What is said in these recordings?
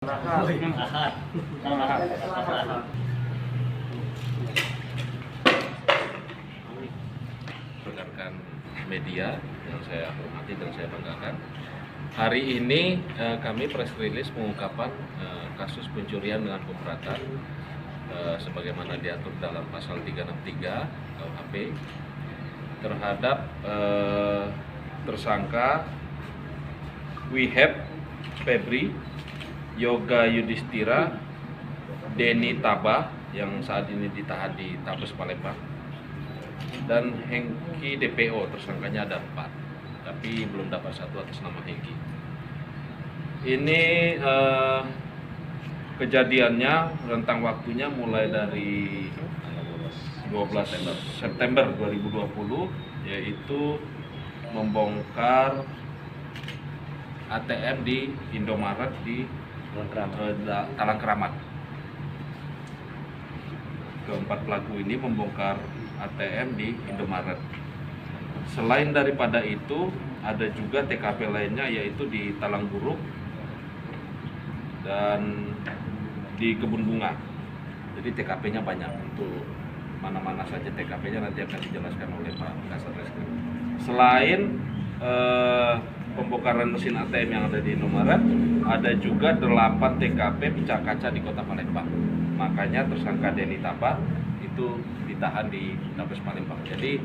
Rekan-rekan media yang saya hormati dan saya banggakan, hari ini kami press release pengungkapan kasus pencurian dengan pemberatan sebagaimana diatur dalam pasal 363 KUHP terhadap tersangka Wihab Febri, Yoga Yudhistira, Denny Tabah yang saat ini ditahan di Tabes Palembang, dan Hengki DPO. Tersangkanya ada 4, tapi belum dapat satu atas nama Hengki. Ini kejadiannya rentang waktunya mulai dari 12 September 2020, yaitu membongkar ATM di Indomaret di Talang Keramat. Keempat pelaku ini membongkar ATM di Indomaret. Selain daripada itu, ada juga TKP lainnya, yaitu di Talang Buruk dan di Kebun Bunga. Jadi TKP-nya banyak. Untuk mana-mana saja TKP-nya nanti akan dijelaskan oleh Pak Kasat Reskrim. Selain pembongkaran mesin ATM yang ada di Indomaret, ada juga 8 TKP pecah kaca di Kota Palembang. Makanya tersangka Denny Tabah itu ditahan di Tabes Palembang. Jadi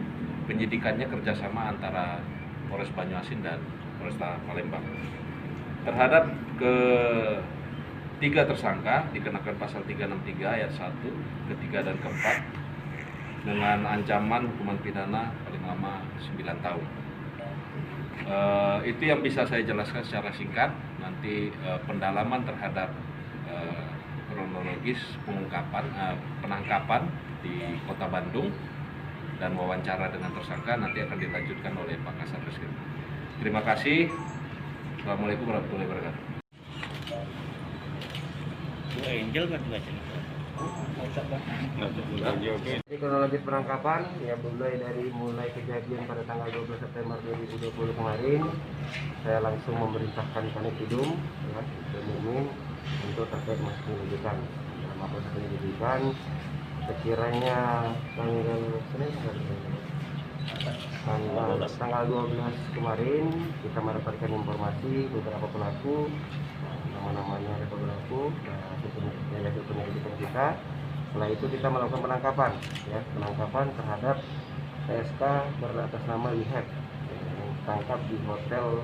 penyidikannya kerjasama antara Polres Banyuasin dan Polresta Palembang. Terhadap ketiga tersangka dikenakan pasal 363 ayat 1, ketiga dan keempat dengan ancaman hukuman pidana paling lama 9 tahun. Itu yang bisa saya jelaskan secara singkat. Nanti pendalaman terhadap kronologis penangkapan di Kota Bandung dan wawancara dengan tersangka nanti akan dilanjutkan oleh Pak Kasat Reskrim. Terima kasih. Assalamualaikum warahmatullahi wabarakatuh. Jadi kronologis penangkapan ya mulai kejadian pada tanggal 12 September 2020 kemarin, saya langsung memerintahkan Kanit Idum ya, untuk terkait masuk penyelidikan. Dalam proses penyelidikan sekiranya tanggal 12 kemarin kita mendapatkan informasi beberapa pelaku, nama-namanya ada pelaku, hasil penyelidikan kita. Setelah itu kita melakukan penangkapan terhadap PSK beratas nama Wihab yang ditangkap di hotel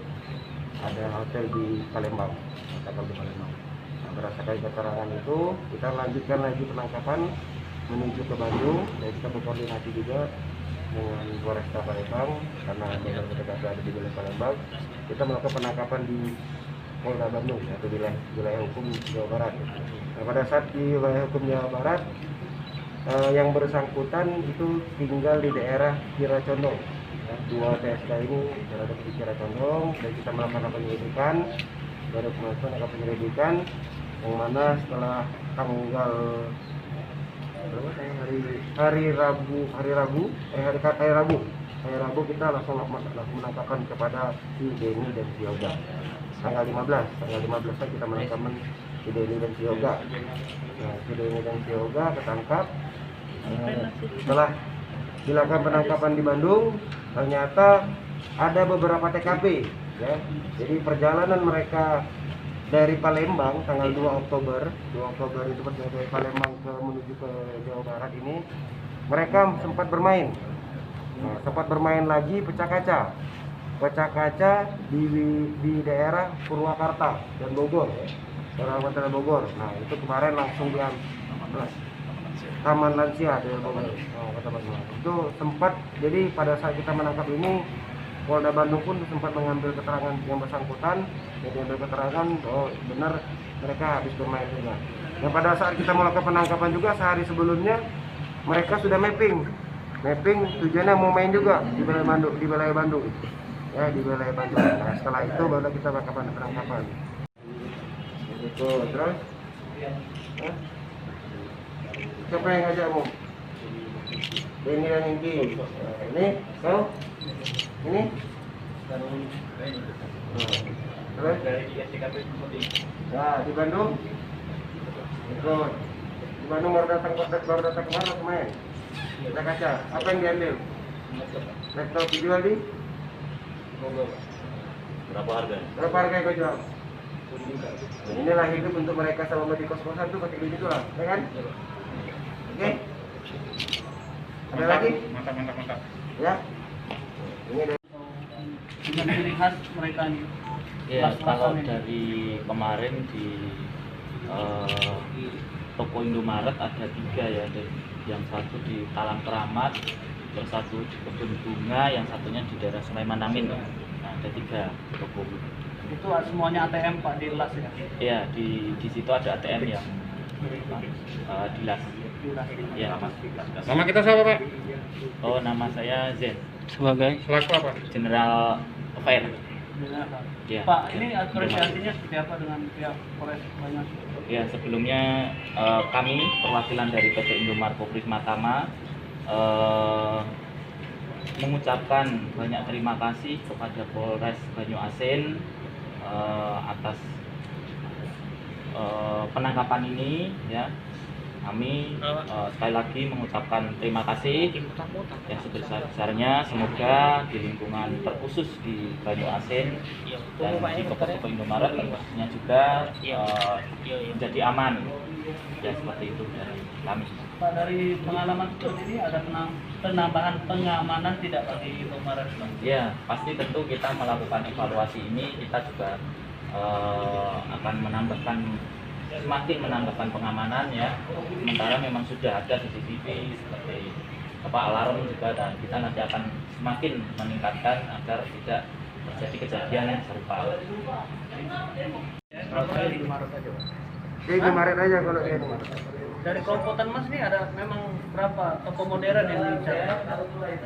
di Palembang. Nah, berdasarkan keterangan itu kita lanjutkan lagi penangkapan menuju ke Bandung, dan kita berkoordinasi juga dengan Polresta Palembang karena beberapa ada di wilayah Palembang. Kita melakukan penangkapan di Polda Bandung atau wilayah hukum Jawa Barat. Nah, pada saat di wilayah hukum Jawa Barat yang bersangkutan itu tinggal di daerah Kira Condong. Ya, 2 PSK ini berada di Kira Condong, dan kita melakukan penyelidikan. Baru melakukan penyelidikan yang mana setelah tanggal hari Rabu kita langsung menangkapkan kepada si Denny dan si Yoga. Tanggal 15 kita menangkapkan si Denny dan si Yoga. Nah, si Denny dan si Yoga ketangkap. Setelah dilakukan penangkapan di Bandung, ternyata ada beberapa TKP ya. Jadi perjalanan mereka dari Palembang tanggal 2 Oktober itu dari Palembang menuju ke Jawa Barat ini, mereka sempat bermain. Sempat bermain lagi pecah kaca di daerah Purwakarta dan Bogor ya. Daerah Bogor. Nah, itu kemarin langsung di Taman Lansia dari Bogor. Itu sempat, jadi pada saat kita menangkap ini, Polda Bandung pun sempat mengambil keterangan yang bersangkutan, dan mengambil keterangan benar mereka habis bermain juga. Dan pada saat kita melakukan penangkapan juga sehari sebelumnya, mereka sudah mapping tujuannya mau main juga di wilayah Bandung. Ya, di wilayah Bandung. Nah, setelah itu baru kita melakukan penangkapan. Itu terus, siapa yang ngajakmu? Ini dan ini. Nah, ini kau? Ini? Terus? Dari STKP Putih. Ya, di Bandung? Ikut. Di Bandung baru datang kemarin. Kita kaca. Apa yang diambil? Laptop dijual di? Berapa harga? Berapa harga yang kau jual? Inilah hidup untuk mereka selama di kos-kosan tuh pakai duit itu lah, ya kan? Oke? Ada lagi? Mantap. Ya? Ini dari Dengan ciri khas mereka nih. Ya, Kelas-kelasan kalau ini. dari kemarin di toko Indomaret ada 3 ya, yang satu di Talang Keramat, yang satu di Kebun Bunga, yang satunya di daerah Sulaiman Amin. Nah, ada 3 toko. Itu semuanya ATM Pak di Las ya. Ya, di situ ada ATM yang di Las. Di Las. Ya. Nama kita siapa, Pak? Oh, nama saya Zen, Sebagai Selaku apa? General Affair. Ya. Pak, ini apresiasinya seperti apa dengan pihak Polres Banyak? Ya, sebelumnya kami perwakilan dari PT Indomaret Prisma Tama mengucapkan banyak terima kasih kepada Polres Banyuasin atas penangkapan ini ya. Kami sekali lagi mengucapkan terima kasih yang sebesar-besarnya. Semoga di lingkungan terkhusus di Banyuasin dan di toko-toko Indomaret khususnya juga menjadi aman. Ya, seperti itu dari kami. Pak, dari pengalaman seperti ini ada penambahan pengamanan tidak Pak di Indomaret? Ya, pasti tentu kita melakukan evaluasi ini, kita juga akan semakin menambahkan pengamanan ya. Sementara memang sudah ada CCTV seperti alarm juga, dan kita nanti akan semakin meningkatkan agar tidak terjadi kejadian yang serupa. Berapa di Indomaret aja Pak? di Indomaret aja kalau ini. Dari Kompotan Mas ini ada memang berapa toko modern yang dicatat?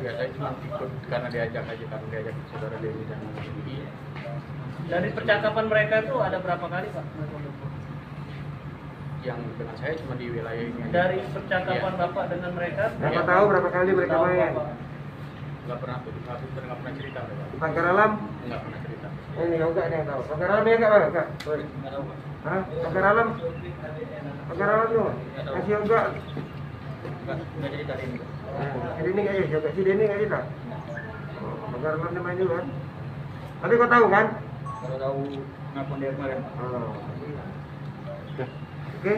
Ya, saya cuma ikut karena diajak saudara Dewi dan Bibi. Dari percakapan mereka itu ada berapa kali Pak? Yang dengan saya cuma di wilayah ini aja. Dari percakapan Bapak dengan mereka? Berapa tahu berapa kali mereka tahu main? Bapak. Nggak pernah cerita, Pak. Di Pagar Alam? Nggak pernah cerita. Ini kau enggak ada yang tahu. Pagar Alam ya enggak Bang? Enggak. Nggak tahu Pak. Hah? Pagar Alam? Pagar Alam tuh? Masih enggak? Nggak cerita ini. Si Denny enggak ya? Si Denny enggak cerita? Oh, Pagar Alam dia main juga kan? Tapi kau tahu kan? Kalau tahu ngapun dia kemarin. Oh. Oke.